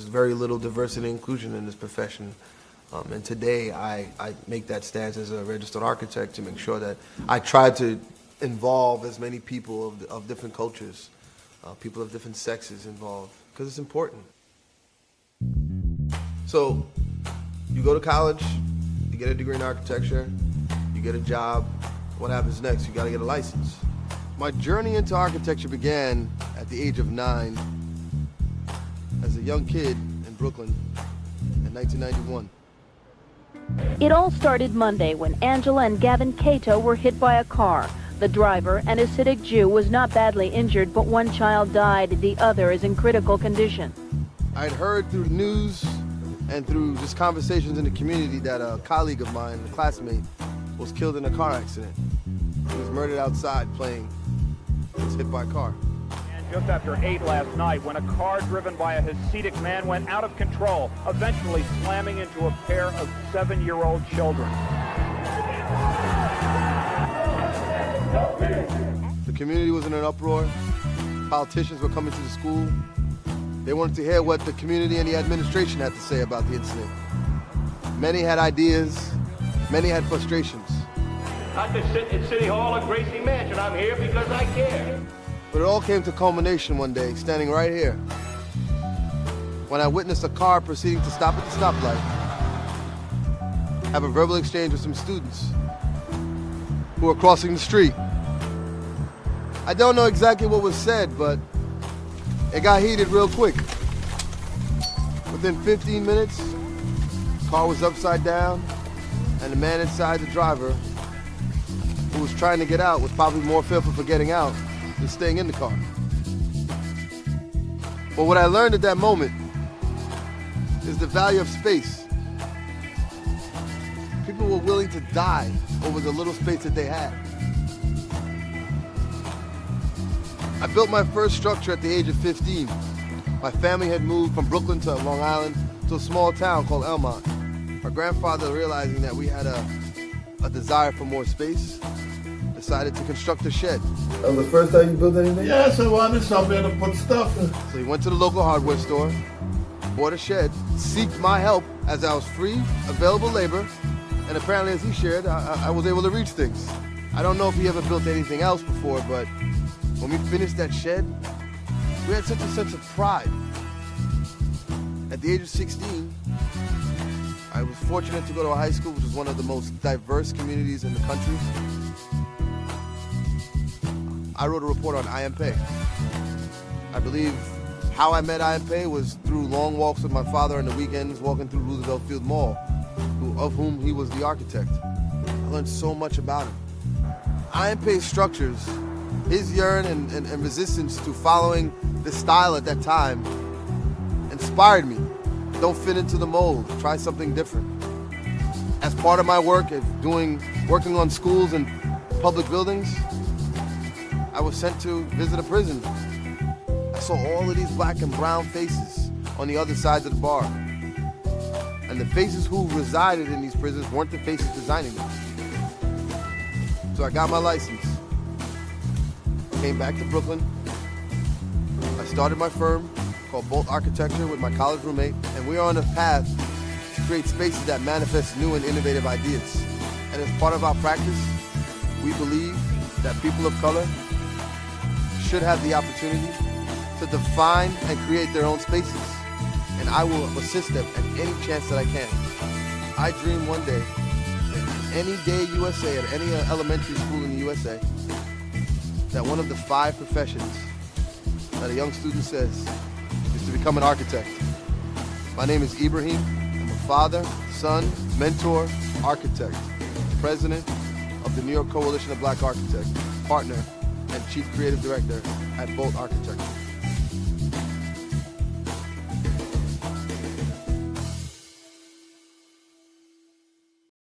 very little diversity and inclusion in this profession. And today I make that stance as a registered architect to make sure that I try to involve as many people of different cultures, people of different sexes involved, because it's important. So you go to college, you get a degree in architecture, you get a job. What happens next? You got to get a license. My journey into architecture began at the age of 9 as a young kid in Brooklyn in 1991. It all started Monday when Angela and Gavin Cato were hit by a car. The driver, an Hasidic Jew, was not badly injured, but one child died. The other is in critical condition. I'd heard through the news and through just conversations in the community that a colleague of mine, a classmate, was killed in a car accident. He was murdered outside playing. He was hit by a car. And just after 8 last night, when a car driven by a Hasidic man went out of control, eventually slamming into a pair of 7-year-old children. The community was in an uproar. Politicians were coming to the school. They wanted to hear what the community and the administration had to say about the incident. Many had ideas, many had frustrations. I could sit at City Hall or Gracie Mansion. I'm here because I care. But it all came to culmination one day, standing right here, when I witnessed a car proceeding to stop at the stoplight, have a verbal exchange with some students who were crossing the street. I don't know exactly what was said, but it got heated real quick. Within 15 minutes, the car was upside down, and the man inside, the driver, who was trying to get out, was probably more fearful for getting out than staying in the car. But what I learned at that moment is the value of space. People were willing to die over the little space that they had. I built my first structure at the age of 15. My family had moved from Brooklyn to Long Island to a small town called Elmont. My grandfather, realizing that we had a desire for more space, decided to construct a shed. That was the first time you built anything? Yes, I wanted somewhere to put stuff in. So he went to the local hardware store, bought a shed, sought my help as I was free, available labor, and apparently, as he shared, I was able to reach things. I don't know if he ever built anything else before, but when we finished that shed, we had such a sense of pride. At the age of 16, I was fortunate to go to a high school which was one of the most diverse communities in the country. I wrote a report on IMP. I believe how I met IMP was through long walks with my father on the weekends, walking through Roosevelt Field Mall, of whom he was the architect. I learned so much about him. IMP's structures, his yearn and resistance to following the style at that time inspired me. Don't fit into the mold, try something different. As part of my work of working on schools and public buildings, I was sent to visit a prison. I saw all of these black and brown faces on the other sides of the bar. And the faces who resided in these prisons weren't the faces designing them. So I got my license, came back to Brooklyn. I started my firm called Bolt Architecture with my college roommate, and we are on a path to create spaces that manifest new and innovative ideas. And as part of our practice, we believe that people of color should have the opportunity to define and create their own spaces. And I will assist them at any chance that I can. I dream one day that any day USA, at any elementary school in the USA, that one of the 5 professions that a young student says is to become an architect. My name is Ibrahim. I'm a father, son, mentor, architect, president of the New York Coalition of Black Architects, partner and chief creative director at Bolt Architecture.